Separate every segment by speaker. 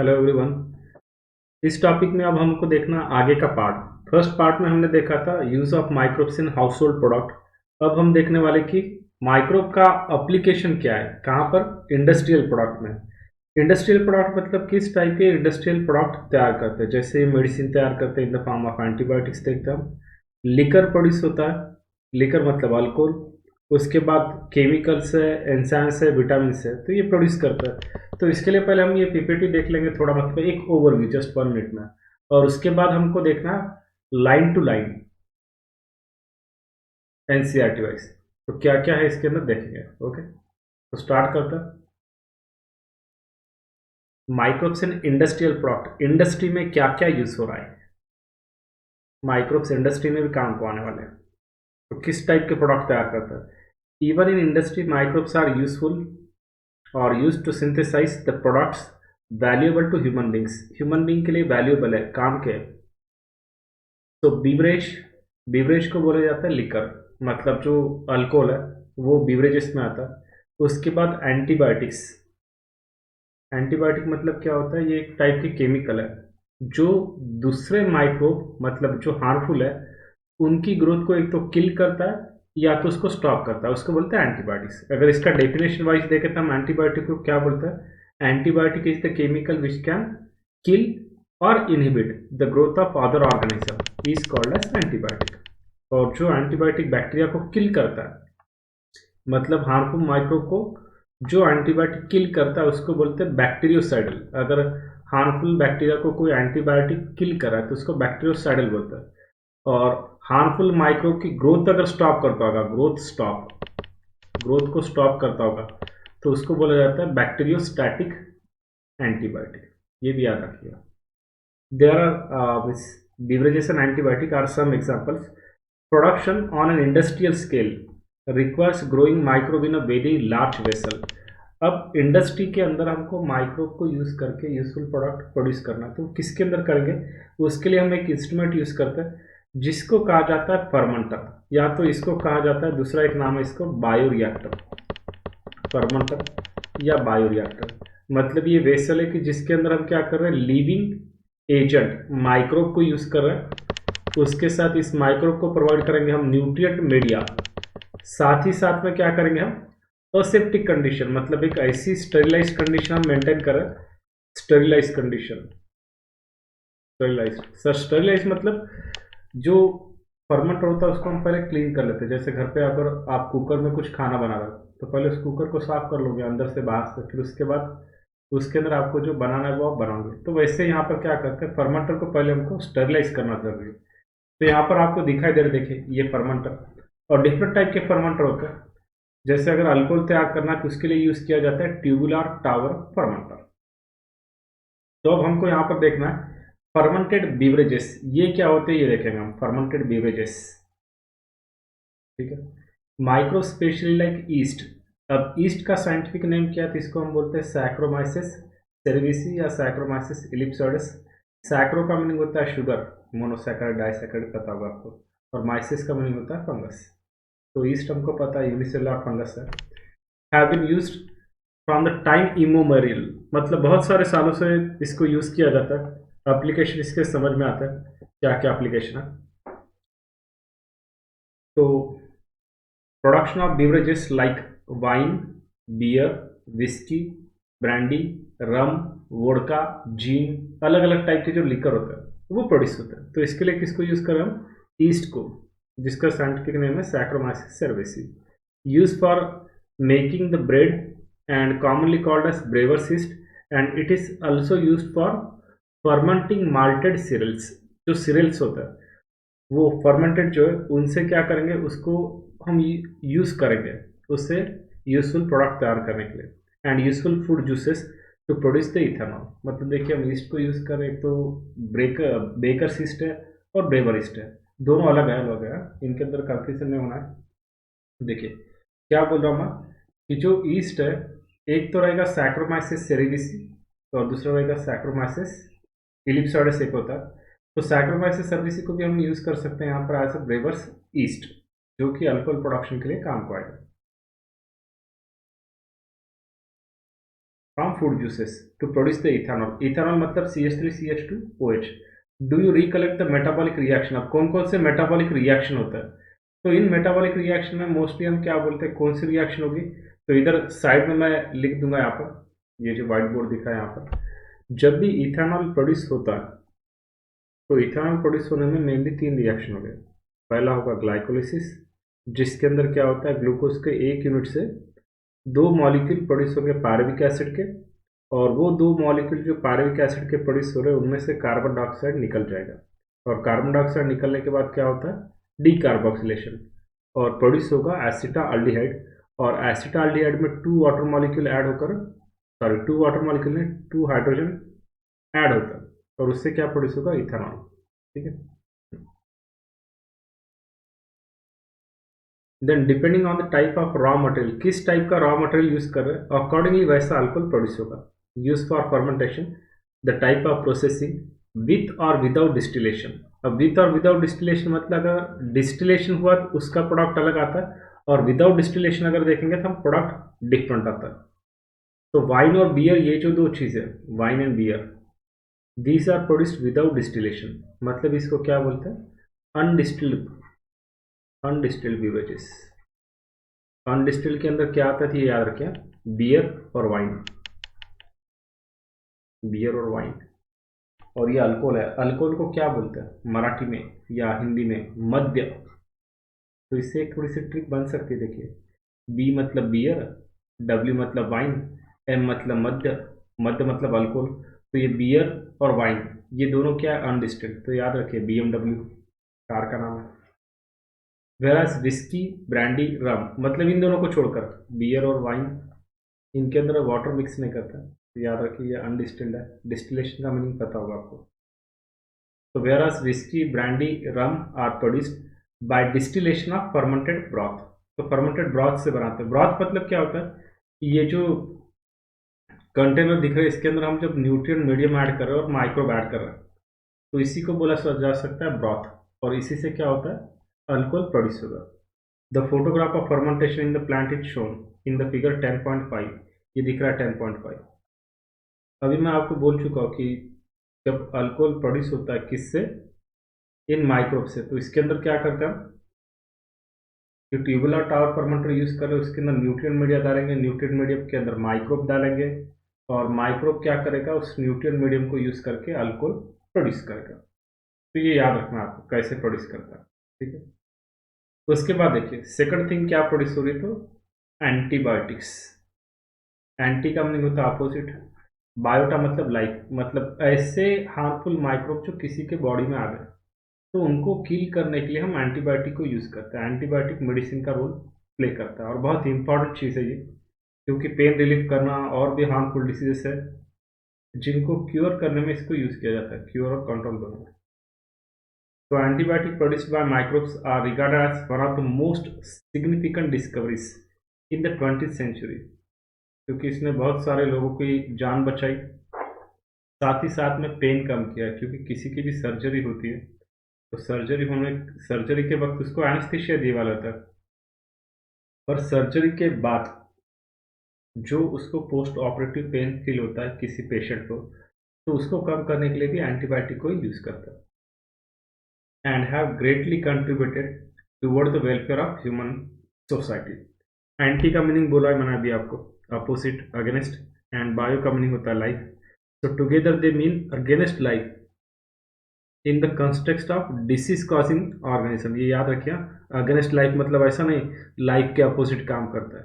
Speaker 1: Hello everyone. इस topic में अब हमको देखना आगे का पार्ट। फर्स्ट पार्ट में हमने देखा था use of microbes in house hold product. अब हम देखने वाले कि माइक्रोब का एप्लीकेशन क्या है, कहाँ पर, इंडस्ट्रियल प्रोडक्ट में। इंडस्ट्रियल प्रोडक्ट मतलब किस टाइप के इंडस्ट्रियल प्रोडक्ट तैयार करते हैं। जैसे मेडिसिन तैयार करते हैं in the form of antibiotics देखते हैं हम। लिकर प्रोड्यूस होता है, लिकर मतलब अल्कोहल। उसके बाद केमिकल्स है, एंजाइम्स है, विटामिन है, तो ये प्रोड्यूस करता है। तो इसके लिए पहले हम ये पीपीटी देख लेंगे थोड़ा, मतलब एक ओवरव्यू जस्ट 1 मिनट में। और उसके बाद हमको देखना line to line NCERT wise, तो क्या क्या है इसके अंदर देखेंगे। ओके, तो स्टार्ट करते हैं। Microbes in industrial product, industry में क्या क्या यूज हो रहा है। माइक्रोब्स इंडस्ट्री में भी काम को आने वाले हैं, तो किस टाइप के प्रोडक्ट तैयार करता है। Even in industry microbes are useful और use to synthesize the products valuable to human beings, human being के लिए वैल्यूएबल है, काम के। तो बीवरेज, बीवरेज को बोला जाता है लिकर, मतलब जो अल्कोहल है वो बीवरेजेस में आता है। उसके बाद एंटीबायोटिक्स, एंटीबायोटिक मतलब क्या होता है, ये एक टाइप की केमिकल है जो दूसरे माइक्रोब मतलब जो हार्मफुल है उनकी ग्रोथ को एक तो किल करता है या तो उसको स्टॉप करता है, उसको बोलते हैं एंटीबायोटिक्स। अगर इसका डेफिनेशन वाइज देखें तो हम एंटीबायोटिक को क्या बोलते हैं, antibiotic is the chemical which can kill और inhibit the growth of other organism is called as antibiotic. और जो एंटीबायोटिक बैक्टीरिया को किल करता है, मतलब हार्मफुल माइक्रोब को जो एंटीबायोटिक किल करता है उसको बोलते हैं बैक्टीरियोसाइडल। अगर हार्मफुल बैक्टीरिया को कोई एंटीबायोटिक किल करा है तो उसको बैक्टीरियोसाइडल बोलता है। और हार्मफुल माइक्रोब की ग्रोथ अगर स्टॉप करता होगा, ग्रोथ स्टॉप, ग्रोथ को स्टॉप करता होगा, तो उसको बोला जाता है बैक्टीरियोस्टैटिक एंटीबायोटिक। ये भी याद रखिएगा। There are beverages and antibiotic are some examples. Production on an industrial scale requires growing microbe in a very large vessel. अब इंडस्ट्री के अंदर हमको माइक्रोब को यूज करके यूजफुल प्रोडक्ट प्रोड्यूस करना है, तो किसके अंदर करेंगे, उसके लिए हम एक इंस्ट्रूमेंट यूज करते हैं जिसको कहा जाता है फर्मेंटर, या तो इसको कहा जाता है, दूसरा एक नाम है इसको बायोरिएक्टर। फर्मेंटर या बायोरिएक्टर मतलब ये वेसल है कि जिसके अंदर हम क्या कर रहे हैं, लिविंग एजेंट माइक्रोब को यूज कर रहे हैं। उसके साथ इस माइक्रोब को प्रोवाइड करेंगे हम न्यूट्रिएंट मीडिया, साथ ही साथ में क्या करेंगे हम असेप्टिक कंडीशन, मतलब एक ऐसी स्टेरिलाइज कंडीशन हम मेंटेन करें। Sterilise condition, sterilise sir, sterilise मतलब जो फर्मेंटर होता है उसको हम पहले क्लीन कर लेते हैं। जैसे घर पे अगर आप कुकर में कुछ खाना बना रहे हो तो पहले उस कुकर को साफ कर लोगे अंदर से बाहर से, फिर उसके बाद उसके अंदर आपको जो बनाना है वो आप बनाओगे। तो वैसे यहाँ पर क्या करते हैं, फर्मेंटर को पहले हमको स्टेरिलाइज करना जरूरी है। तो यहाँ पर आपको दिखाई दे रहा, देखिए ये फर्मेंटर। और डिफरेंट टाइप के फर्मेंटर होते हैं। जैसे अगर अल्कोहल तैयार करना है तो उसके लिए यूज किया जाता है ट्यूबुलर टावर फर्मेंटर। तो अब हमको यहाँ पर देखना है फर्मेंटेड बीवरेजेस, ये क्या होते हैं ये देखेंगे हम, फर्मेंटेड बीवरेजेस। ठीक है, माइक्रो स्पेशली लाइक ईस्ट। अब ईस्ट का साइंटिफिक नेम क्या है, तो इसको हम बोलते हैं सैक्रोमाइसिस सेरेविसी या सैक्रोमाइसिस इलिप्सोइडस। सैक्रो का मीनिंग होता है शुगर, मोनोसैकराइड डाइसैकराइड पता होगा आपको, और माइसिस का मीनिंग होता है फंगस। तो ईस्ट हमको पता है यूनिसेलुलर फंगस है। Have been used from the time immemorial, मतलब बहुत सारे सालों से इसको यूज किया जाता है। एप्लीकेशन इसके समझ में आता है क्या क्या एप्लीकेशन है। तो production of beverages like wine, beer, whisky, brandy, rum, vodka, gin, अलग अलग टाइप के जो लिकर होता है वो प्रोड्यूस होता है। तो इसके लिए किसको यूज कर रहे हैं हम, ईस्ट को, जिसका साइंटिफिक नेम है saccharomyces cerevisiae, use for making the bread and commonly called as brewers yeast, and it is also use for fermenting malted cereals. जो सीरियल्स होता है वो फर्मेंटेड जो है उनसे क्या करेंगे, उसको हम यूज करेंगे उससे यूजफुल प्रोडक्ट तैयार करने के लिए, and useful food juices to produce the ethanol. मतलब देखिए हम ईस्ट को यूज करें, एक तो बेकर ईस्ट है और ब्रेवर ईस्ट है, दोनों अलग है, अलग है, इनके अंदर कंफ्यूजन नहीं होना है। देखिए क्या बोल रहा हूँ मैं, कि जो ईस्ट है एक तो रहेगा सैक्रोमाइसिस सेरेविसी और दूसरा रहेगा सैक्रोमाइसिस इलिप्सोइडस एक होता है। तो सैक्रोमाइसिस सर्विसी को भी हम यूज कर सकते हैं यहाँ पर एज अ ब्रेवर्स ईस्ट, जो कि अल्कोहल प्रोडक्शन के लिए काम को आएगा। From food juices to produce the ethanol. Ethanol मतलब CH3CH2OH. Do you recollect the metabolic reaction? अब कौन कौन से metabolic reaction होता है? तो इन metabolic reaction में मोस्टली हम क्या बोलते हैं, कौन सी रिएक्शन होगी? तो इधर साइड में मैं लिख दूंगा यहाँ पर, ये जो व्हाइट बोर्ड दिखा है यहाँ पर, जब भी इथेनॉल प्रोड्यूस होता है तो इथेनॉल प्रोड्यूस होने में मेनली 3 रिएक्शन हो गए. पहला होगा ग्लाइकोलिसिस, जिसके अंदर क्या होता है, ग्लूकोज के 1 यूनिट से 2 मॉलिक्यूल प्रोड्यूस होंगे पायरुविक एसिड के, और वो 2 मॉलिक्यूल जो पायरुविक एसिड के प्रोड्यूस हो रहे हैं उनमें से कार्बन डाइऑक्साइड निकल जाएगा, और कार्बन डाइऑक्साइड निकलने के बाद क्या होता है, डीकार्बोक्सिलेशन, और प्रोड्यूस होगा एसिटाल्डिहाइड, और एसिटाल्डिहाइड में 2 वाटर मॉलिक्यूल ऐड होकर, सॉरी 2 वाटर मॉलिक्यूल में 2 हाइड्रोजन ऐड होता है, और उससे क्या प्रोड्यूस होगा, इथेनॉल. ठीक है. Then depending on the type of raw material, किस टाइप का रॉ मटेरियल यूज कर रहे हैं, अकॉर्डिंगली वैसा अल्कोहल प्रोड्यूस होगा. Use for fermentation, the type of processing, with और विदाउट डिस्टिलेशन. अब विथ और विदाउट डिस्टिलेशन मतलब अगर डिस्टिलेशन हुआ तो उसका प्रोडक्ट अलग आता है, और विदाउट डिस्टिलेशन अगर देखेंगे तो हम प्रोडक्ट डिफरेंट आता है. तो वाइन और बियर, ये जो 2 चीज़ें, wine and beer, these are produced without distillation. मतलब इसको क्या बोलते हैं, अनडिस्टिल्ड बेवरेजेस. अनडिस्टिल्ड के अंदर क्या आता है, ये याद रखें, बियर और वाइन. बियर और वाइन, और ये अल्कोहल है. अल्कोहल को क्या बोलते हैं मराठी में या हिंदी में, मद्य. तो इससे एक थोड़ी सी ट्रिक बन सकती है. देखिए, बी मतलब बियर, डब्ल्यू मतलब वाइन, एम मतलब मद्य, मद्य मतलब अल्कोहल. तो ये बियर और वाइन, ये दोनों क्या है, अनडिस्टिल्ड. तो याद रखिए, BMW कार का नाम है. वेरास विस्की, ब्रांडी, रम, मतलब इन दोनों को छोड़कर बियर और वाइन, इनके अंदर वाटर मिक्स नहीं करता. तो याद रखिए ये अनडिस्टिल्ड है. डिस्टिलेशन का मीनिंग पता होगा आपको. तो whereas whisky, brandy, rum are produced by distillation of fermented broth. तो फर्मेंटेड ब्रॉथ से बनाते हैं. ब्रॉथ मतलब क्या होता है, ये जो कंटेनर दिख रहा है इसके अंदर हम जब न्यूट्रिएंट मीडियम ऐड कर रहे हैं और माइक्रोब ऐड कर रहे हैं, तो इसी को बोला जा सकता है ब्रॉथ, और इसी से क्या होता है, अल्कोहल प्रोड्यूस होगा. The photograph of fermentation in the plant is shown in the figure 10.5. ये दिख रहा है 10.5. अभी मैं आपको बोल चुका हूँ कि जब अल्कोहल प्रोड्यूस होता है किससे, इन माइक्रोब से, तो इसके अंदर क्या करता है, जो ट्यूबुलर टावर फर्मेंटर यूज कर रहे हैं उसके अंदर न्यूट्रिएंट मीडिया डालेंगे, न्यूट्रिएंट मीडियम के अंदर माइक्रोब डालेंगे, और माइक्रोब क्या करेगा, उस न्यूट्रिएंट मीडियम को यूज करके अल्कोहल प्रोड्यूस करेगा. तो ये याद रखना आपको कैसे प्रोड्यूस करता है. ठीक है. तो उसके बाद देखिए सेकंड थिंग क्या प्रोड्यूस हो रही है, तो एंटीबायोटिक्स. एंटी का मीनिंग होता है अपोजिट, बायोटा मतलब लाइफ, मतलब ऐसे हार्मफुल माइक्रोब जो किसी के बॉडी में आ गए, तो उनको किल करने के लिए हम एंटीबायोटिक को यूज़ करते हैं. एंटीबायोटिक मेडिसिन का रोल प्ले करता है, और बहुत इंपॉर्टेंट चीज़ है ये, क्योंकि पेन रिलीफ करना और भी हार्मफुल डिसीजेस है जिनको क्योर करने में इसको यूज़ किया जाता है, क्योर और कंट्रोल दोनों. So antibiotic produced by microbes are regarded as one of the most significant discoveries in the 20th century, क्योंकि इसने बहुत सारे लोगों की जान बचाई, साथ ही साथ में पेन कम किया. क्योंकि किसी की भी सर्जरी होती है तो सर्जरी के वक्त उसको एनेस्थीसिया दिया वाला होता है, पर सर्जरी के बाद जो उसको पोस्ट ऑपरेटिव पेन फील होता है किसी पेशेंट को, तो उसको कम करने के लिए भी एंटीबायोटिक को यूज़ करता है. And have greatly contributed toward the welfare of human society. Anti का मीनिंग बोला है मैंने अभी आपको, अपोजिट, अगेंस्ट, एंड बायो का मीनिंग होता है life. So together they mean against life in the context of disease causing organism. ये याद रखिए, अगेंस्ट लाइफ मतलब ऐसा नहीं लाइफ के अपोजिट काम करता है.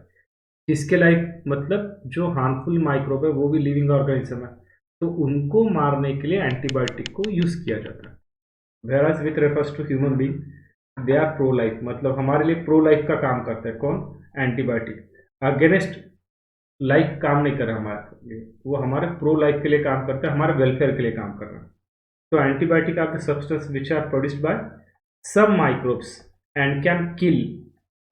Speaker 1: किसके लाइफ मतलब जो हार्मफुल माइक्रोब है वो भी लिविंग ऑर्गेनिज्म है, तो उनको मारने के लिए एंटीबायोटिक को यूज किया जाता है. Whereas with refers to human being, they are pro life, मतलब हमारे लिए प्रो लाइफ का काम करता है कौन, एंटीबायोटिक. अगेंस्ट लाइफ काम नहीं कर रहा हमारे लिए, वो हमारे प्रो लाइफ के लिए काम करता है, हमारे वेलफेयर के लिए काम कर रहा है. तो antibiotic are the substance which are produced by some microbes and can kill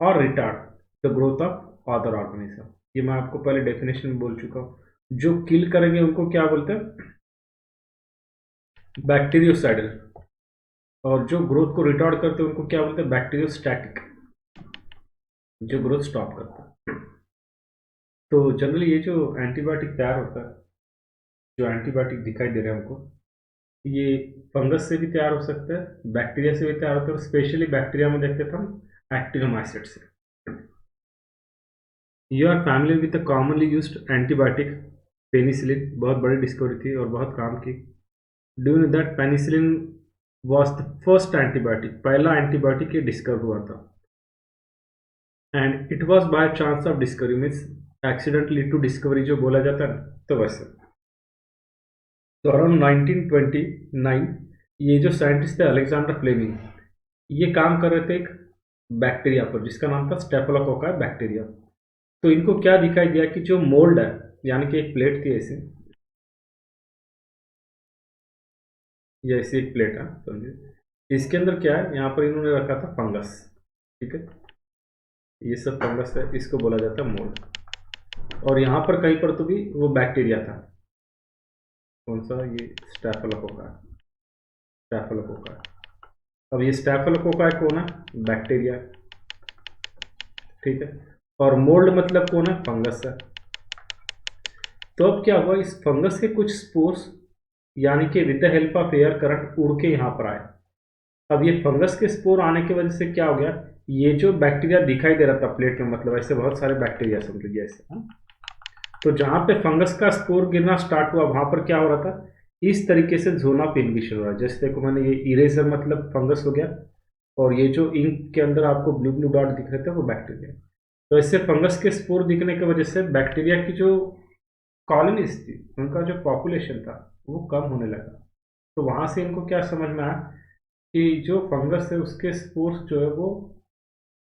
Speaker 1: और retard the growth of other organism. ये मैं आपको पहले डेफिनेशन में बोल चुका हूँ. जो किल करेंगे उनको क्या बोलते हैं, बैक्टीरियोसाइडल, और जो ग्रोथ को रिटार्ड करते हैं उनको क्या बोलते हैं, बैक्टीरियोस्टैटिक, जो ग्रोथ स्टॉप करता है. तो जनरली ये जो एंटीबायोटिक तैयार होता है, जो एंटीबायोटिक दिखाई दे रहा है हमको, ये फंगस से भी तैयार हो सकता है, बैक्टीरिया से भी तैयार होता है, और स्पेशली बैक्टीरिया में देखते थे हम एक्टिनोमाइसिड से। You are familiar with the commonly used antibiotic penicillin, बहुत बड़ी डिस्कवरी थी और बहुत काम की। Do you know that penicillin was the first antibiotic, पहला एंटीबायोटिक ये डिस्कवर हुआ था। And it was by chance of discovery, means accidentally to discovery जो बोला जाता है ना, तो वैसे। तो अराउंड 1929 ये जो साइंटिस्ट थे अलेक्जेंडर फ्लेमिंग, ये काम कर रहे थे एक बैक्टीरिया पर जिसका नाम था स्टेफिलोकोका बैक्टीरिया। तो इनको क्या दिखाई दिया कि जो मोल्ड है, यानी कि एक प्लेट थी ऐसे, ये ऐसी एक प्लेट है समझिए, इसके अंदर क्या है, यहाँ पर इन्होंने रखा था फंगस। ठीक है, ये सब फंगस है, इसको बोला जाता है मोल्ड। और यहाँ पर कहीं पर तो भी वो बैक्टीरिया था, कौन सा, ये स्टेफिलोकोका, स्टेफिलोकोका। अब ये स्टेफिलोकोका कौन है, बैक्टीरिया। ठीक है, और मोल्ड मतलब कौन है, फंगस है। तो अब क्या हुआ, इस फंगस के कुछ स्पोर्स, यानी कि with the help of air current उड़ के यहाँ पर आए। अब ये फंगस के स्पोर आने की वजह से क्या हो गया, ये जो बैक्टीरिया दिखाई दे रहा था प्लेट में, मतलब ऐसे बहुत सारे बैक्टीरिया समझ लीजिए ऐसे, हाँ? तो जहाँ पे फंगस का स्पोर गिरना स्टार्ट हुआ, वहां पर क्या हो रहा था, इस तरीके से जोना पेनिंगुइशन हो रहा है। जैसे देखो मैंने ये इरेजर मतलब फंगस हो गया, और ये जो इंक के अंदर आपको ब्लू ब्लू डॉट दिख रहे थे वो बैक्टीरिया। तो इससे फंगस के स्पोर दिखने की वजह से बैक्टीरिया की जो कॉलोनीज थी, उनका जो पॉपुलेशन था वो कम होने लगा। तो वहां से इनको क्या समझ में आया कि जो फंगस है उसके स्पोर्स जो है वो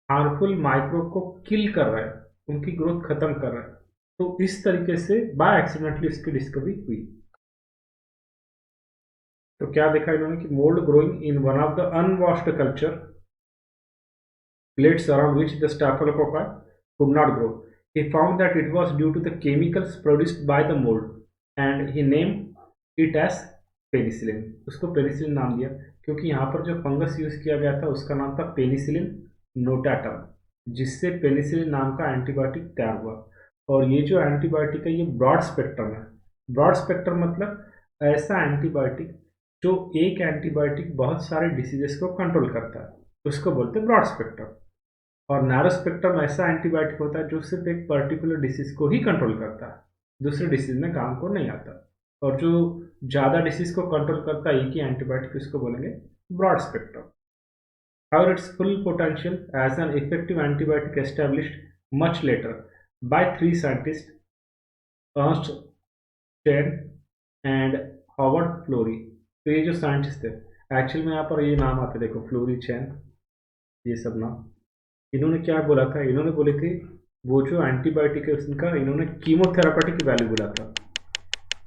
Speaker 1: हार्मफुल माइक्रोब को किल कर रहे हैं, उनकी ग्रोथ खत्म कर रहे हैं। तो इस तरीके से बाय एक्सीडेंटली इसकी डिस्कवरी हुई। तो क्या देखा इन्होंने कि mould growing in one of the unwashed culture plates around which the Staphylococcus could not grow. He found that it was due to the chemicals produced by the mold and he named it as penicillin. उसको penicillin नाम दिया क्योंकि यहाँ पर जो fungus use किया गया था उसका नाम था पेनिसिलिन नोटाटम, जिससे पेनिसिलिन नाम का एंटीबायोटिक तैयार हुआ। और ये जो एंटीबायोटिक है ये ब्रॉड स्पेक्ट्रम है। ब्रॉड स्पेक्ट्रम मतलब ऐसा एंटीबायोटिक जो एक एंटीबायोटिक बहुत सारे डिसीजेस को कंट्रोल करता है, उसको बोलते हैं ब्रॉड स्पेक्ट्रम। और नैरो स्पेक्ट्रम ऐसा एंटीबायोटिक होता है जो सिर्फ एक पर्टिकुलर डिसीज को ही कंट्रोल करता है, दूसरे डिसीज में काम को नहीं आता। और जो ज़्यादा डिसीज को कंट्रोल करता है एक ही एंटीबायोटिक, उसको बोलेंगे broad spectrum. However, its full potential as an effective antibiotic established much later by three scientists, Ernst Chen and Howard Florey। तो ये जो साइंटिस्ट थे, एक्चुअल में यहाँ पर ये नाम आते देखो, फ्लोरी, चैन, ये सब नाम। इन्होंने क्या बोला था, इन्होंने बोले थे वो जो एंटीबायोटिक है उसका इन्होंने कीमोथेरापेटिक वैल्यू बोला था,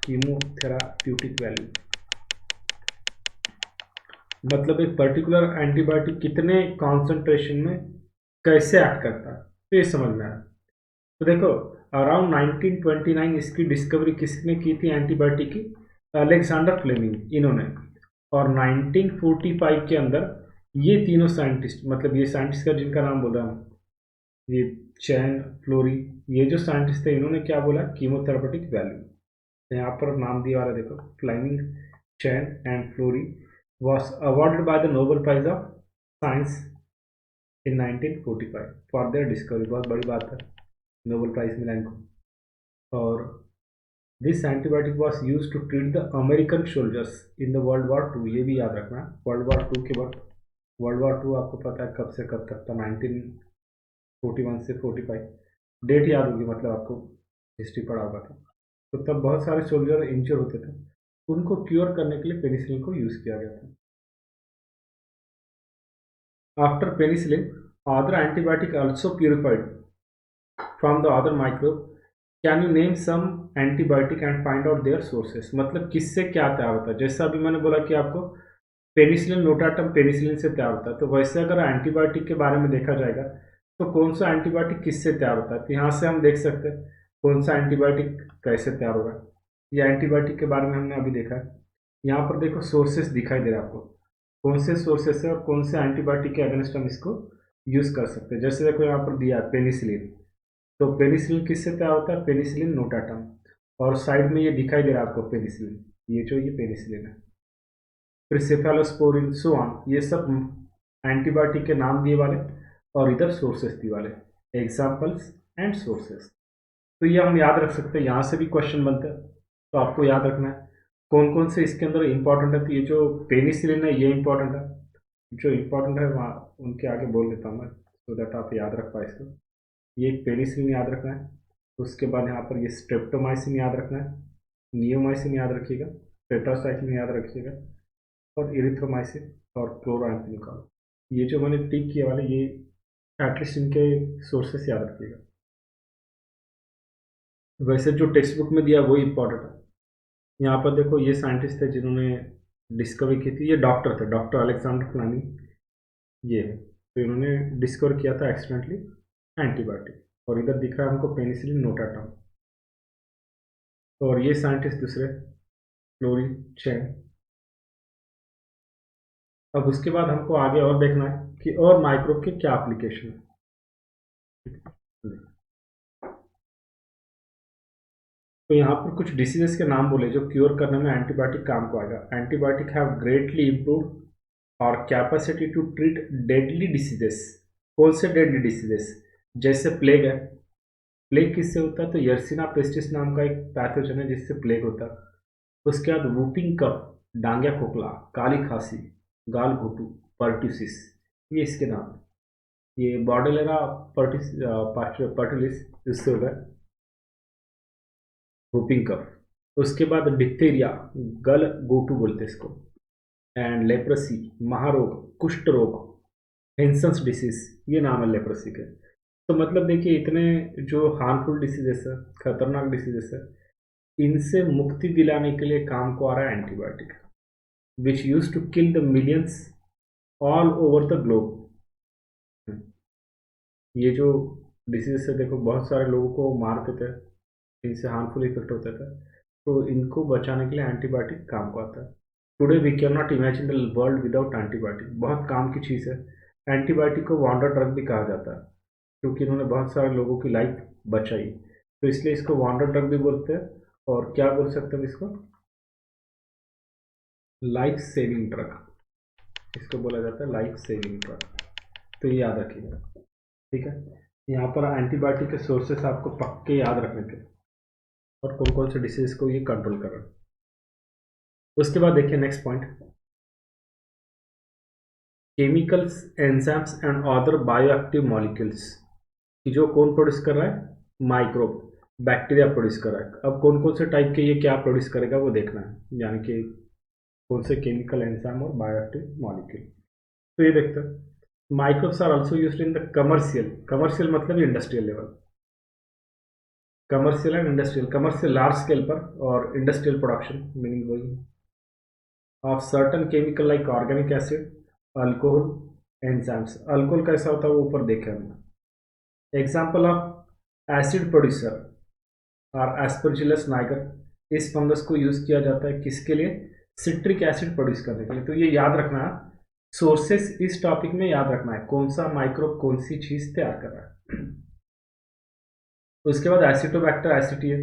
Speaker 1: कीमोथेराप्यूटिक वैल्यू। मतलब एक पर्टिकुलर एंटीबायोटिक कितने कॉन्सेंट्रेशन में कैसे एक्ट करता है, तो ये समझ में आया। तो देखो अराउंड 1929 इसकी डिस्कवरी किसने की थी एंटीबायोटिक की, अलेक्जेंडर फ्लेमिंग इन्होंने। और 1945 के अंदर ये तीनों साइंटिस्ट, मतलब ये साइंटिस्ट का जिनका नाम बोला हम, ये चैन, फ्लोरी, ये जो साइंटिस्ट थे इन्होंने क्या बोला, कीमोथेरापेटिक वैल्यू। यहाँ पर नाम दिया वाला देखो, Fleming, Chain and Florey was awarded by the Nobel Prize of Science in 1945 for their discovery। बहुत बड़ी बात है, नोबेल प्राइज मिला इनको। और this antibiotic was use to treat the American soldiers in the world war two. ये भी याद रखना, वर्ल्ड वॉर टू के बाद, वर्ल्ड वॉर टू आपको पता है कब से कब तक था, 1941 से 45, डेट याद होगी, मतलब आपको हिस्ट्री पढ़ा होगा था। तो तब बहुत सारे सोल्जर इंजर होते थे, उनको क्योर करने के लिए पेनिसिलिन को यूज किया गया था। After penicillin other antibiotic also purified from the other microbe. Can you name some antibiotic and find out their sources. मतलब किससे क्या तैयार होता है, जैसा अभी मैंने बोला कि आपको पेनिसिलिन नोटाटम पेनिसिलिन से तैयार होता है, तो वैसे अगर एंटीबायोटिक के बारे में देखा जाएगा तो कौन सा एंटीबायोटिक किससे तैयार होता है, तो यहाँ से हम देख सकते हैं कौन सा एंटीबायोटिक कैसे तैयार होगा। ये एंटीबायोटिक के बारे में हमने अभी देखा है। यहाँ पर देखो सोर्सेस दिखाई दे रहा है आपको, कौन से सोर्सेस है और कौन से एंटीबायोटिक के अगेंस्ट हम इसको यूज कर सकते हैं। जैसे देखो यहाँ पर दिया पेनिसिलिन, तो पेनिसिलिन किससे तैयार होता है? Penicillin notatum. और साइड में ये दिखाई दे रहा है आपको पेनिसिलिन, ये पेनिसिलिन है। फिर सेफेलोस्पोरिन, सो ऑन, ये सब एंटीबायोटिक के नाम दिए वाले और इधर सोर्सेस दिए वाले, एग्जाम्पल्स एंड सोर्सेस। तो ये हम याद रख सकते हैं, यहाँ से भी क्वेश्चन बनता है, तो आपको याद रखना है कौन कौन से इसके अंदर इंपॉर्टेंट है। तो ये जो पेनिसिलिन है ये इंपॉर्टेंट है, जो इंपॉर्टेंट है वहाँ उनके आगे बोल देता हूँ मैं, सो दैट आप याद रख पाए इसको। ये एक पेनिसिलिन याद रखना है, उसके बाद यहाँ पर ये स्ट्रेप्टोमाइसिन याद रखना है, नियोमाइसिन याद रखिएगा, टेट्रासाइक्लिन याद रखिएगा, और इरिथ्रोमाइसिन और क्लोराम्फेनिकॉल। ये जो मैंने टिक किए वाले, ये एटलीस्ट इनके सोर्सेस याद रखिएगा। वैसे जो टेक्स्ट बुक में दिया वही इंपॉर्टेंट है। यहाँ पर देखो ये साइंटिस्ट थे जिन्होंने डिस्कवरी की थी, ये डॉक्टर थे, डॉक्टर अलेक्जेंडर फ्लेमिंग, ये है। तो इन्होंने डिस्कवर किया था एक्सीडेंटली एंटीबायोटिक, और इधर दिख रहा है हमको पेनिसिलिन नोटाटम। और ये साइंटिस्ट दूसरे फ्लोरी चैन। अब उसके बाद हमको आगे और देखना है कि और माइक्रोब के क्या एप्लीकेशन है। तो यहाँ पर कुछ डिसीजेस के नाम बोले जो क्योर करने में एंटीबायोटिक काम को आएगा। Antibiotic have greatly improve our capacity to treat deadly diseases. कौन से डेडली डिसीजेस? जैसे प्लेग है। प्लेग किससे होता है? तो यर्सिना पेस्टिस नाम का एक पैथोजन है जिससे प्लेग होता है। उसके बाद वूपिंग कफ, डांगिया खोखला, काली खांसी, गाल घोटू, पर्ट्यूसिस, ये इसके नाम। ये बॉर्डेलेरा पर्टुलिस इससे होगा वूपिंग कफ। उसके बाद डिप्थीरिया, गल गोटू बोलते हैं इसको, एंड लेप्रेसी, महारोग, कुष्ठ रोग, हेंसन्स डिसीज, ये नाम है लेप्रेसी के। तो मतलब देखिए इतने जो हार्मफुल डिसीजेस है, खतरनाक डिसीजेस है, इनसे मुक्ति दिलाने के लिए काम को आ रहा है antibiotic, which use to kill the millions all over the globe. ये जो डिसीजेस है देखो बहुत सारे लोगों को मार देते हैं, इनसे हार्मफुल इफेक्ट होता था, तो इनको बचाने के लिए एंटीबायोटिक काम को आता है। Today we can not imagine the world without antibiotic. बहुत काम की चीज़ है। एंटीबायोटिक को वंडर ड्रग भी कहा जाता है क्योंकि इन्होंने बहुत सारे लोगों की लाइफ बचाई, तो इसलिए इसको वंडर ड्रग भी बोलते हैं। और क्या बोल सकते हैं इसको? लाइफ सेविंग ड्रग, इसको बोला जाता है लाइफ सेविंग ड्रग। तो ये याद रखिएगा, ठीक है। यहाँ पर एंटीबायोटिक के सोर्सेस आपको पक्के याद रखने के, और कौन कौन से डिसीज को ये कंट्रोल कर रहा है। उसके बाद देखिए next point, chemicals, enzymes and other bioactive molecules, कि जो कौन प्रोड्यूस कर रहा है? माइक्रोब, बैक्टीरिया प्रोड्यूस कर रहा है। अब कौन कौन से टाइप के ये क्या प्रोड्यूस करेगा वो देखना है, यानी कि कौन से केमिकल, एंजाइम और बायोएक्टिव मॉलिक्यूल। तो ये देखते हैं, microbes are also used in the commercial, commercial मतलब industrial level, commercial and industrial, commercial large scale पर, और इंडस्ट्रियल प्रोडक्शन मीनिंग वही of certain chemical like organic acid, alcohol, enzymes. Alcohol कैसा होता है वो ऊपर देखे हमने। एग्जाम्पल ऑफ एसिड प्रोड्यूसर और एस्परजिलस नाइगर। इस फंगस को यूज किया जाता है किसके लिए? सिट्रिक एसिड प्रोड्यूस करने के लिए। तो ये याद रखना है, सोर्सेस इस टॉपिक में याद रखना है, कौन सा माइक्रोब कौन सी चीज तैयार कर रहा है। उसके बाद एसिटोबैक्टर एसिटी है,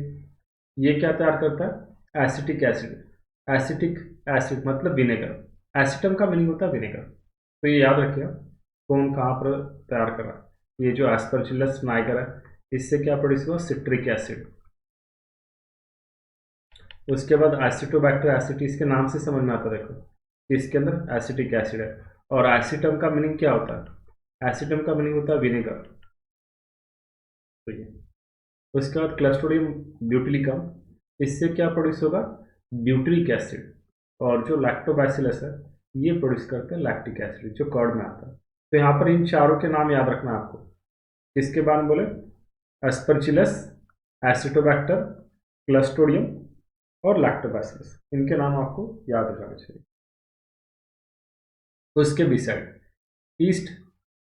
Speaker 1: ये क्या तैयार करता है? Acetic acid. एसिटिक एसिड मतलब विनेगर, एसिटम का मीनिंग होता है विनेगर। तो ये याद रखिएगा कौन कहाँ पर तैयार कर रहा है। ये जो एस्परजिलस नाइगर है, इससे क्या प्रोड्यूस हुआ? Citric acid. उसके बाद एसिटोबैक्टर एसिटी, इसके नाम से समझ में आता है देखो, इसके अंदर एसिटिक एसिड है। और एसिटम का मीनिंग क्या होता है? एसिटम का मीनिंग होता है विनेगर। तो ये, उसके बाद क्लस्ट्रोडियम ब्यूटिलिकम, इससे क्या प्रोड्यूस होगा? Butyric acid. और जो लैक्टोबैसिलस है, ये प्रोड्यूस करते हैं लैक्टिक एसिड जो कर्ड में आता है। तो यहाँ पर इन चारों के नाम याद रखना है आपको। किसके बारे में बोले? एस्परजिलस, एसिटोबैक्टर, क्लस्ट्रोडियम और लैक्टोबैसिलस, इनके नाम आपको याद हो जाने चाहिए। उसके beside east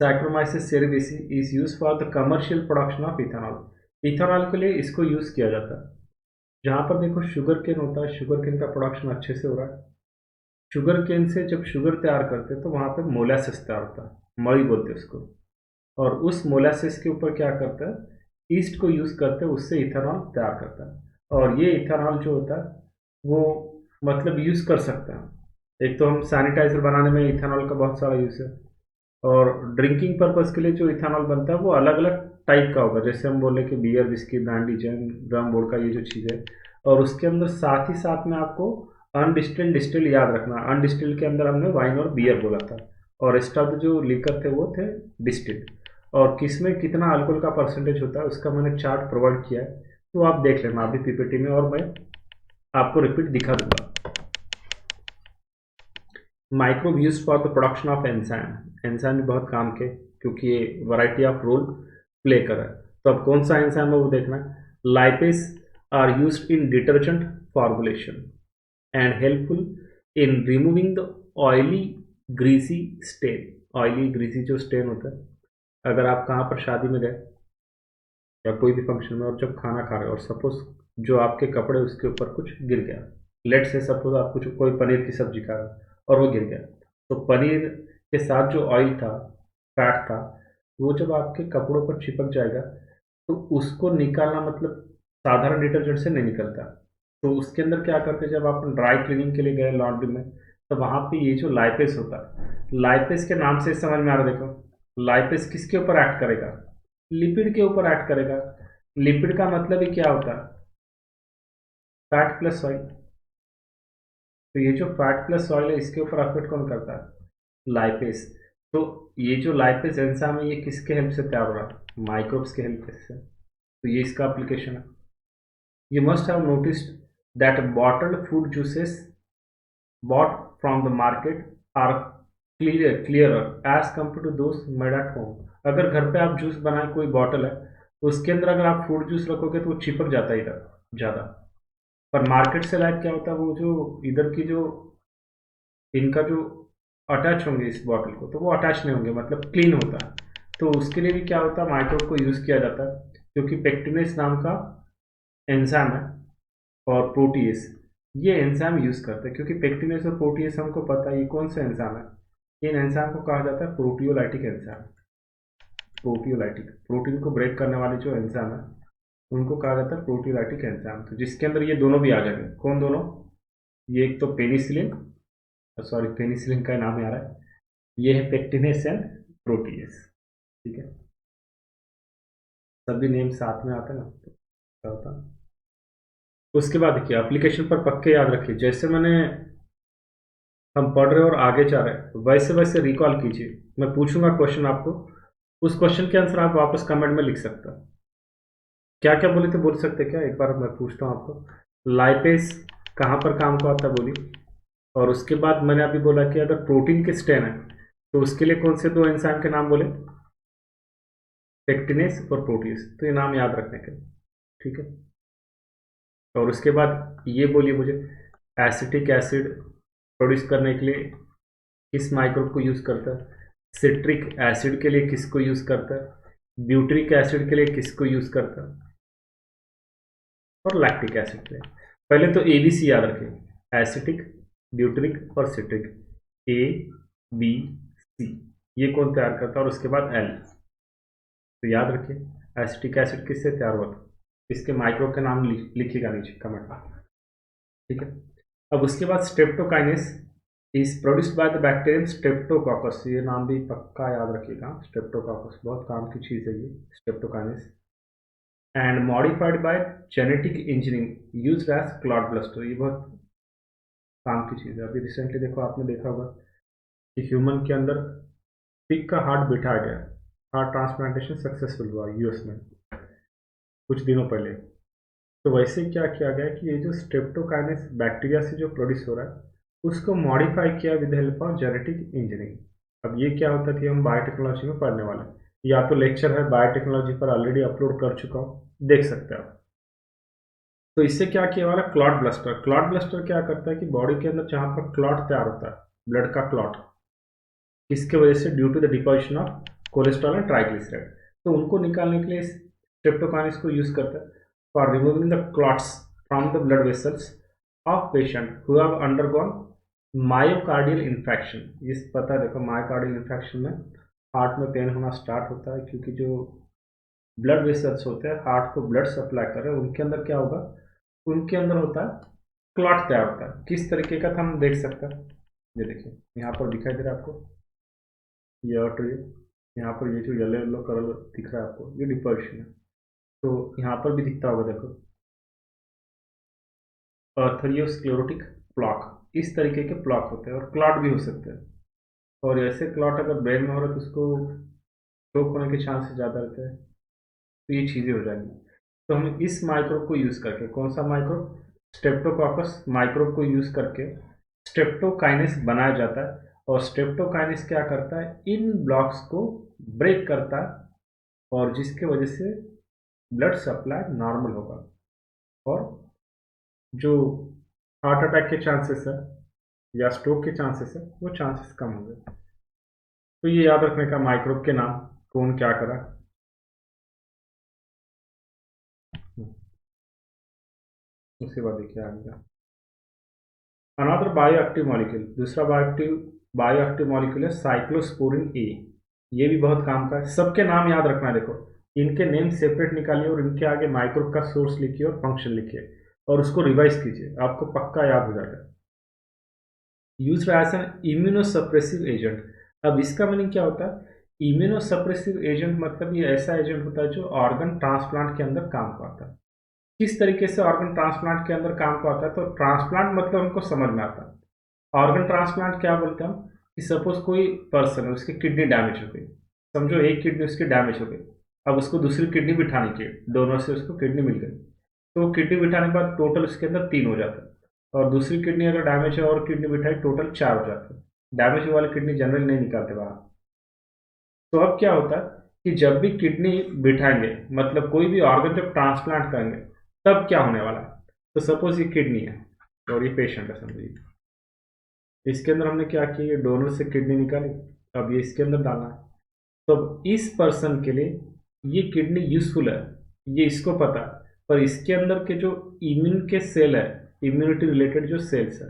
Speaker 1: saccharomyces cerevisiae is use for the commercial production of ethanol. Ethanol के लिए इसको यूज किया जाता है। जहाँ पर देखो शुगर केन होता है, शुगर केन का प्रोडक्शन अच्छे से हो रहा है। शुगर केन से जब शुगर तैयार करते हैं तो वहाँ पे मोलासिस तैयार होता है, मई बोलते हैं उसको। और उस मोलासिस के ऊपर क्या करता है? ईस्ट को यूज़ करते हैं, उससे इथेनॉल तैयार करता है। और ये इथेनॉल जो होता है वो मतलब यूज़ कर सकते हैं। एक तो हम सैनिटाइजर बनाने में इथेनॉल का बहुत सारा यूज़ है, और ड्रिंकिंग पर्पज़ के लिए जो इथेनॉल बनता है वो अलग अलग टाइप का होगा। जैसे हम बोले कि बियर, विस्की, ब्रांडी, जैन, रम, वोडका, ये जो चीज़ें, और उसके अंदर साथ ही साथ में आपको अनडिस्टिल्ड डिस्टिल याद रखना। अनडिस्टिल्ड के अंदर हमने वाइन और बियर बोला था, और स्टब जो लिकर थे वो थे डिस्टिल्ड। और किसमें कितना अल्कोहल का परसेंटेज होता है उसका मैंने चार्ट प्रोवाइड किया है, तो आप देख लेना अभी पीपीटी में, और मैं आपको रिपीट दिखा दूंगा। Microbe use for the production of enzyme. Enzyme भी बहुत काम के, क्योंकि ये वैरायटी ऑफ रोल प्ले कर रहा है। तो अब कौन सा एंजाइम है वो देखना है। Lipase are used in detergent formulation and helpful in removing the oily greasy stain. Oily greasy जो स्टेन होता है, अगर आप कहाँ पर शादी में गए या कोई भी फंक्शन में, और जब खाना खा रहे हो और सपोज जो आपके कपड़े उसके ऊपर कुछ गिर गया, लेट से सपोज आप कुछ कोई पनीर की सब्जी खा रहे हो और वो गिर गया, तो पनीर के साथ जो ऑयल था, फैट था, वो जब आपके कपड़ों पर चिपक जाएगा तो उसको निकालना मतलब साधारण डिटर्जेंट से नहीं निकलता। तो उसके अंदर क्या करते हैं, जब आप ड्राई क्लीनिंग के लिए गए लॉन्ड्री में, तो वहाँ पे ये जो लाइपेस होता है, लाइपेस के नाम से समझ में आ रहा है, देखो लाइपेस किसके ऊपर एक्ट करेगा, लिपिड के ऊपर एक्ट करेगा। लिपिड का मतलब ही क्या होता है, फैट प्लस ऑयल। तो ये जो फैट प्लस ऑयल है इसके ऊपर अफेक्ट कौन करता है, लाइपेस। तो ये जो लाइपेस एंजाइम है ये किसके हेल्प से तैयार हो रहा है, माइक्रोब्स के हेल्प से। तो ये इसका एप्लीकेशन है। You must have noticed that bottled fruit juices bought from the market are clearer as compared to those made at home. अगर घर पे आप जूस बनाए, कोई बॉटल है तो उसके अंदर अगर आप फ्रूट जूस रखोगे तो वो चिपक जाता है इधर ज़्यादा। पर मार्केट से लाइक क्या होता है, वो जो इधर की जो इनका जो अटैच होंगे इस बॉटल को, तो वो अटैच नहीं होंगे, मतलब क्लीन होता है। तो उसके लिए भी क्या होता है, माइक्रोब को यूज़ किया जाता है, क्योंकि पेक्टिनेस नाम का एंजाइम है और प्रोटीएस, ये एंजाइम यूज़ करते हैं। क्योंकि पेक्टिनेस और प्रोटीएस हमको पता है ये कौन सा एंजाइम है। इन एंजाइम को कहा जाता है प्रोटियोलाइटिक एंजाइम। प्रोटियोलाइटिक, प्रोटीन को ब्रेक करने वाले जो एंजाइम है उनको कहा जाता है प्रोटियोलाइटिक एंजाइम। तो जिसके अंदर ये दोनों भी आ जाएंगे, कौन दोनों, ये एक तो पेनिसिलिन, सॉरी पेनिसिलिन का नाम ही आ रहा है, ये है पेक्टिनेस एंड प्रोटीएस। ठीक है, सभी नेम साथ में आते हैं ना, तो क्या होता है। उसके बाद देखिए एप्लीकेशन पर पक्के याद रखिए, जैसे मैंने हम पढ़ रहे हैं और आगे जा रहे हैं वैसे वैसे रिकॉल कीजिए। मैं पूछूंगा क्वेश्चन आपको, उस क्वेश्चन के आंसर आप वापस कमेंट में लिख सकते हैं। क्या क्या बोले थे बोल सकते हैं क्या, एक बार मैं पूछता हूँ आपको। लाइपेस कहाँ पर काम को आता है बोली, और उसके बाद मैंने अभी बोला कि अगर प्रोटीन के स्टेन है तो उसके लिए कौन से दो एंजाइम के नाम बोले, पेक्टिनेस और प्रोटीज। तो ये नाम याद रखने के, ठीक है। और उसके बाद ये बोलिए मुझे, एसिटिक एसिड प्रोड्यूस करने के लिए किस माइक्रोब को यूज़ करता है, सिट्रिक एसिड के लिए किसको यूज़ करता है, ब्यूट्रिक एसिड के लिए किसको यूज़ करता है, और लैक्टिक एसिड के लिए। पहले तो ए बी सी याद रखें, एसिटिक, ब्यूट्रिक और सिट्रिक, ए बी सी, ये कौन तैयार करता है, और उसके बाद एल। तो याद रखिए एसिटिक एसिड किससे तैयार हुआ था, इसके माइक्रोब के नाम लिखिएगा नीचे कमेंट में, ठीक है। अब उसके बाद streptokinase is produced by the bacterium streptococcus. ये नाम भी पक्का याद रखिएगा, स्ट्रेप्टोकॉकस बहुत काम की चीज़ है ये streptokinase. And modified by genetic engineering used as clot buster. ये बहुत काम की चीज़ है। अभी रिसेंटली देखो, आपने देखा होगा कि ह्यूमन के अंदर पिग का हार्ट बिठाया गया, हार्ट ट्रांसप्लांटेशन सक्सेसफुल हुआ यूएस में कुछ दिनों पहले। तो वैसे क्या किया गया कि ये जो स्ट्रेप्टोकाइनेस बैक्टीरिया से जो प्रोड्यूस हो रहा है उसको मॉडिफाई किया with help of genetic engineering. अब ये क्या होता है कि हम बायोटेक्नोलॉजी में पढ़ने वाले हैं, या तो लेक्चर है बायोटेक्नोलॉजी पर ऑलरेडी अपलोड कर चुका हूँ, देख सकते हो आप। तो इससे क्या किया वाला, क्लॉट ब्लस्टर। क्लॉट ब्लस्टर क्या करता है कि बॉडी के अंदर जहाँ पर क्लॉट तैयार होता है, ब्लड का क्लॉट, इसके वजह से due to the deposition of cholesterol and triglyceride, तो उनको निकालने के लिए स्ट्रेप्टोकाइनेस को यूज करता है for removing the clots from the blood vessels of patient who have undergone myocardial infection. ये पता है, देखो मायोकार्डियल इन्फेक्शन में हार्ट में पेन होना स्टार्ट होता है, क्योंकि जो ब्लड वेसल्स होते हैं, हार्ट को ब्लड सप्लाई कर रहे हैं, उनके अंदर क्या होगा, उनके अंदर होता है क्लॉट तैयार होता है। किस तरीके का था हम देख सकते हैं, ये देखिए यहाँ पर दिखाई दे रहा है आपको, ये आर्टरी, यहाँ पर ये जो येलो येलो कलर दिख रहा है आपको, ये डिपोजिशन है। तो यहाँ पर भी दिखता होगा, देखो आर्थरियोस्क्लेरोटिक प्लॉक, इस तरीके के प्लॉक होते हैं और क्लॉट भी हो सकते हैं। और ऐसे क्लॉट अगर ब्रेन में हो रहा है तो उसको स्ट्रोक होने के चांसेस ज़्यादा रहते हैं। तो ये चीज़ें हो जाएंगी। तो हम इस माइक्रोब को यूज़ करके, कौन सा माइक्रोब, स्ट्रेप्टोकॉकस माइक्रोब को यूज़ करके स्ट्रेप्टोकाइनेस बनाया जाता है। और स्ट्रेप्टोकाइनेस क्या करता है, इन ब्लॉक्स को ब्रेक करता है और जिसके वजह से ब्लड सप्लाई नॉर्मल होगा और जो हार्ट अटैक के चांसेस है या स्ट्रोक के चांसेस है वो चांसेस कम होंगे। तो ये याद रखने का माइक्रोब के नाम, कौन क्या करा। उसके बाद देखिए आगे का अनदर बायोएक्टिव मॉलिक्यूल, दूसरा बायोएक्टिव मॉलिक्यूल है साइक्लोस्पोरिन ए। ये भी बहुत काम का है, सबके नाम याद रखना है। देखो इनके नेम सेपरेट निकालिए और इनके आगे माइक्रोब का सोर्स लिखिए और फंक्शन लिखिए और उसको रिवाइज कीजिए, आपको पक्का याद हो जाएगा। Use as an immunosuppressive agent. अब इसका मीनिंग क्या होता है, इम्यूनोसप्रेसिव एजेंट मतलब ये ऐसा एजेंट होता है जो ऑर्गन ट्रांसप्लांट के अंदर काम को आता है। किस तरीके से ऑर्गन ट्रांसप्लांट के अंदर काम को आता है, तो ट्रांसप्लांट मतलब हमको समझ में आता है। ऑर्गन ट्रांसप्लांट क्या बोलते हैं हम, कि सपोज कोई पर्सन है, उसकी किडनी डैमेज हो गई, समझो एक किडनी उसकी डैमेज हो गई, अब उसको दूसरी किडनी बिठानी चाहिए, दोनों से उसको किडनी मिल गई, तो किडनी बिठाने के बाद टोटल उसके अंदर 3 हो जाता है। और दूसरी किडनी अगर डैमेज है और किडनी बिठाई, टोटल 4 हो जाते हैं। डैमेज वाली किडनी जनरली नहीं निकालते बाहर। तो अब क्या होता है कि जब भी किडनी बिठाएंगे, मतलब कोई भी ऑर्गन जब ट्रांसप्लांट करेंगे, तब क्या होने वाला है, तो सपोज ये किडनी है और ये पेशेंट है समझिए, इसके अंदर हमने क्या किया, ये डोनर से किडनी निकाली, अब ये इसके अंदर डालना है। तो इस पर्सन के लिए ये किडनी यूजफुल है, ये इसको पता है, पर इसके अंदर के जो इम्यून के सेल है, इम्यूनिटी रिलेटेड जो सेल्स है,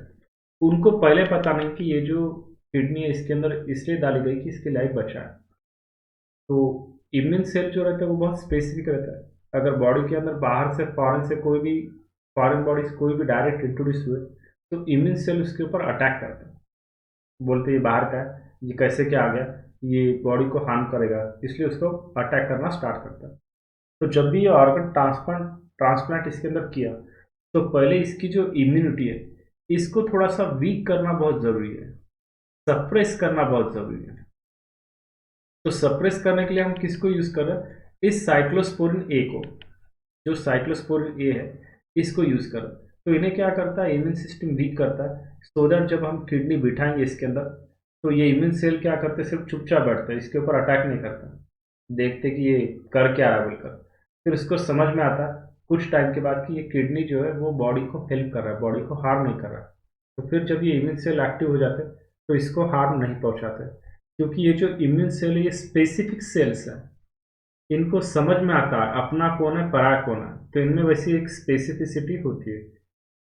Speaker 1: उनको पहले पता नहीं कि ये जो किडनी है इसके अंदर इसलिए डाली गई कि इसकी लाइफ बचा है। तो इम्यून सेल जो रहता है वो बहुत स्पेसिफिक रहता है। अगर बॉडी के अंदर बाहर से फॉरेन से कोई भी, फॉरेन बॉडी से कोई भी डायरेक्ट इंट्रोड्यूस हुए, तो इम्यून सेल उसके ऊपर अटैक करता है, बोलते ये बाहर का है, ये कैसे क्या आ गया, ये बॉडी को हार्म करेगा, इसलिए उसको अटैक करना स्टार्ट करता है। तो जब भी ये ऑर्गन ट्रांसप्लांट ट्रांसप्लांट इसके अंदर किया, तो पहले इसकी जो इम्यूनिटी है, इसको थोड़ा सा वीक करना बहुत ज़रूरी है, सप्रेस करना बहुत ज़रूरी है। तो सप्रेस करने के लिए हम किसको यूज़ कर रहे हैं, इस साइक्लोस्पोरिन ए को, जो साइक्लोस्पोरिन ए है इसको यूज़ कर रहे हैं। तो इन्हें क्या करता है, इम्यून सिस्टम वीक करता है, सो दैट जब हम किडनी बिठाएंगे इसके अंदर, तो ये इम्यून सेल क्या करते हैं, सिर्फ चुपचाप बैठते हैं, इसके ऊपर अटैक नहीं करता, देखते कि ये कर क्या रहा है बोलकर। फिर उसको समझ में आता है कुछ टाइम के बाद कि ये किडनी जो है वो बॉडी को हेल्प कर रहा है, बॉडी को हार्म नहीं कर रहा है। तो फिर जब ये इम्यून सेल एक्टिव हो जाते हैं तो इसको हार्म नहीं पहुंचाते, क्योंकि ये जो इम्यून सेल है ये स्पेसिफिक सेल्स है, इनको समझ में आता है अपना कौन है पराया कौन है। तो इनमें वैसी एक स्पेसिफिसिटी होती है,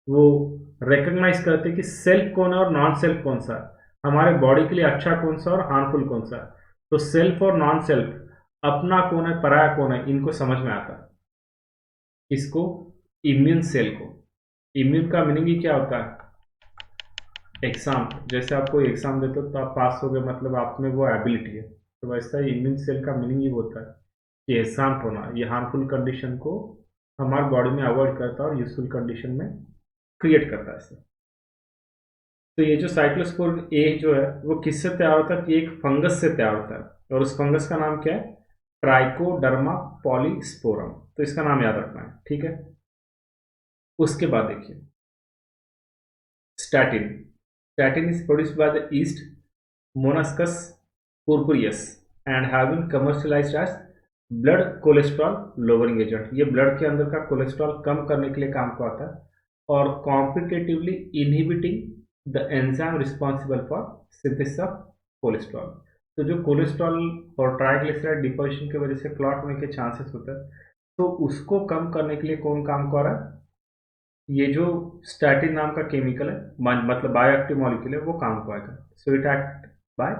Speaker 1: वो रिकग्नाइज करते हैं कि सेल्फ कौन है और नॉन सेल्फ कौन सा है, हमारे बॉडी के लिए अच्छा कौन सा और हार्मफुल कौन सा है। तो सेल्फ और नॉन सेल्फ, अपना कौन है पराया कौन है, इनको समझ में आता है, इसको, इम्यून सेल को। इम्यून का मीनिंग ही क्या होता है, एग्जाम, जैसे आप कोई एग्जाम देते हो तो आप पास हो गए, मतलब आप में वो एबिलिटी है, तो वैसा ही इम्यून सेल का मीनिंग ही होता है कि एग्जाम होना, ये हार्मफुल कंडीशन को हमारे बॉडी में अवॉइड करता है और यूजफुल कंडीशन में क्रिएट करता है इसे। तो ये जो साइक्लोस्पोरिन ए जो है वो किससे तैयार होता है, कि एक फंगस से तैयार होता है, और उस फंगस का नाम क्या है, ट्राइकोडर्मा पॉलीस्पोरम। तो इसका नाम याद रखना है, ठीक है। उसके बाद देखिए statin. Statin is produced by the yeast Monascus purpureus and have been commercialized as blood cholesterol lowering agent. ये ब्लड के अंदर का कोलेस्ट्रॉल कम करने के लिए काम को आता है और competitively inhibiting the enzyme responsible for synthesis of cholesterol. तो जो कोलेस्ट्रॉल और ट्राइग्लिसराइड डिपोजिशन की वजह से क्लॉट होने के चांसेस होते हैं, तो उसको कम करने के लिए कौन काम कर रहा है, ये जो स्टैटिन नाम का केमिकल है, मतलब बायोएक्टिव मॉलिक्यूल है, वो काम को आएगा। So it act by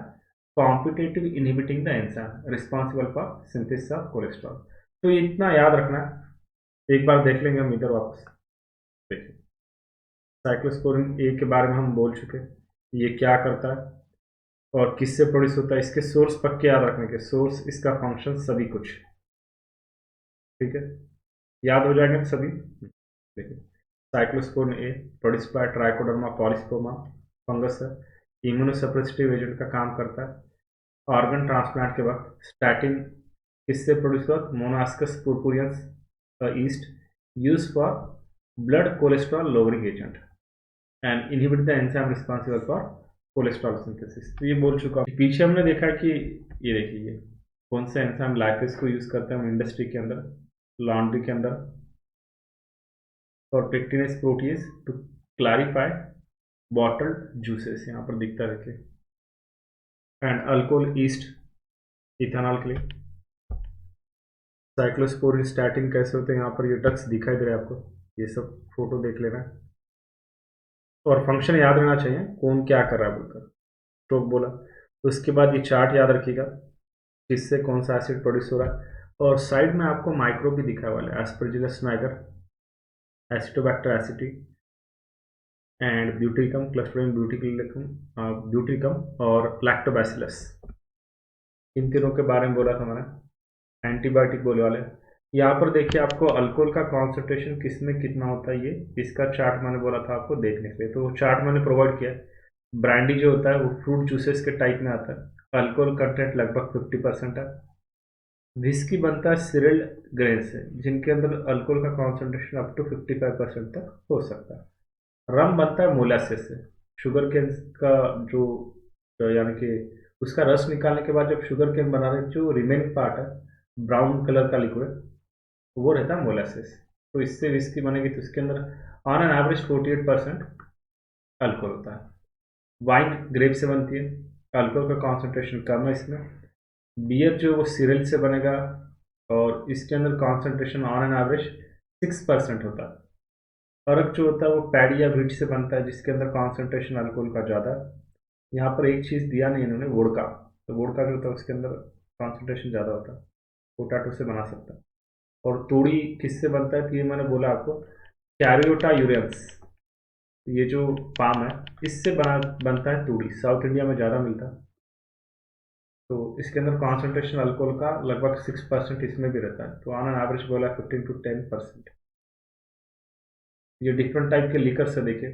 Speaker 1: competitive inhibiting the enzyme responsible for synthesis of cholesterol. तो ये इतना याद रखना है, एक बार देख लेंगे हम इधर वापस। देखिए साइक्लोस्पोरिन ए के बारे में हम बोल चुके, ये क्या करता है और किससे प्रोड्यूस होता है, इसके सोर्स पक्के याद रखने के, सोर्स, इसका फंक्शन, सभी कुछ, ठीक है, याद हो जाएंगे सभी। देखिए cyclosporin A produce by Trichoderma polysporum fungus है, इम्यूनोसप्रेसिव एजेंट का काम करता है। ऑर्गन ट्रांसप्लांट के वक्त स्टैटिन किससे प्रोड्यूस हुआ, Monascus purpureus yeast, use for blood cholesterol lowering agent and inhibit the enzyme responsible for cholesterol synthesis. तो ये बोल चुका हूँ। पीछे हमने देखा कि ये देखिए कौन सा एंजाइम लैक्टेज को यूज करते हैं हम इंडस्ट्री के अंदर, लॉन्ड्री के अंदर, और pectinase protease to clarify bottled juices, यहाँ पर दिखता रखे, एंड अल्कोहल ईस्ट इथेनॉल के लिए। साइक्लोस्पोरिन स्टैटिन कैसे होते हैं, यहाँ पर ये डक्स दिखाई दे रहे हैं आपको, ये सब फोटो देख लेना, और फंक्शन याद रहना चाहिए कौन क्या कर रहा है बोलकर, स्ट्रोक बोला। तो उसके बाद ये चार्ट याद रखिएगा किससे कौन सा एसिड प्रोड्यूस हो रहा है, और साइड में आपको माइक्रो भी दिखा हुआ है, Aspergillus niger, Acetobacter aceti and butylicum, Clostridium butylicum और लैक्टोबैसिलस, इन तीनों के बारे में बोला था मैंने, एंटीबायोटिक बोले वाले। यहाँ पर देखिए आपको अल्कोहल का कॉन्सेंट्रेशन किस में कितना होता है, ये इसका चार्ट मैंने बोला था आपको देखने के लिए, तो वो चार्ट मैंने प्रोवाइड किया। ब्रांडी जो होता है वो फ्रूट जूसेस के टाइप में आता है, अल्कोहल कंटेंट लगभग 50% है। विस्की बनता है सिरल ग्रेन से, जिनके अंदर अल्कोहल का कॉन्सेंट्रेशन अप टू 55% तक हो सकता है। रम बनता है मोलासेस से, शुगर केन का जो यानी कि उसका रस निकालने के बाद जब शुगर केन बना रहे जो रिमेनिंग पार्ट है ब्राउन कलर का लिक्विड, वो रहता है मोलासेस। तो इससे विस्की बनेगी तो इसके अंदर ऑन एन एवरेज 48% अल्कोहल होता है। वाइन ग्रेप से बनती है, अल्कोहल का कॉन्सेंट्रेशन कम है इसमें। बियर जो वो सिरल से बनेगा और इसके अंदर कॉन्सेंट्रेशन ऑन एन एवरेज 6% होता है। अरक जो होता है वो पैडी या व्हीट से बनता है, जिसके अंदर कॉन्सेंट्रेशन अल्कोहल का ज़्यादा है। यहाँ पर एक चीज़ दिया नहीं इन्होंने, वोडका, तो वोडका जो होता है उसके अंदर कॉन्सेंट्रेशन ज़्यादा होता है, पोटैटो से बना सकता है। और तूड़ी किससे बनता है, तो ये मैंने बोला आपको, कैरियोटा यूरियंस, ये जो पाम है इससे बनता है तूड़ी, साउथ इंडिया में ज़्यादा मिलता है। तो इसके अंदर कॉन्सेंट्रेशन अल्कोहल का लगभग 6% इसमें भी रहता है, तो ऑन एन एवरेज बोला 15 to 10%। ये डिफरेंट टाइप के लिकर से देखे,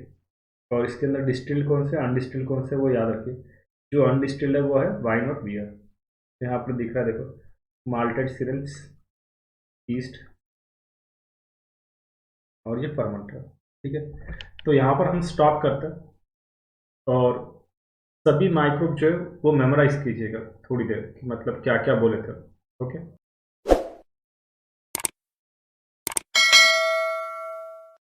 Speaker 1: और इसके अंदर डिस्टिल्ड कौन से अनडिस्टिल्ड कौन से वो याद रखिए। जो अनडिस्टिल्ड है वो है वाइन और बियर, यहाँ पर दिख रहा है देखो, माल्टेड सिरल्स, ईस्ट और ये फर्मेंटर, ठीक है। तो यहाँ पर हम स्टॉप करते हैं, और सभी माइक्रोब जो है वो मेमोराइज कीजिएगा थोड़ी देर कि मतलब क्या क्या बोले थे, ओके।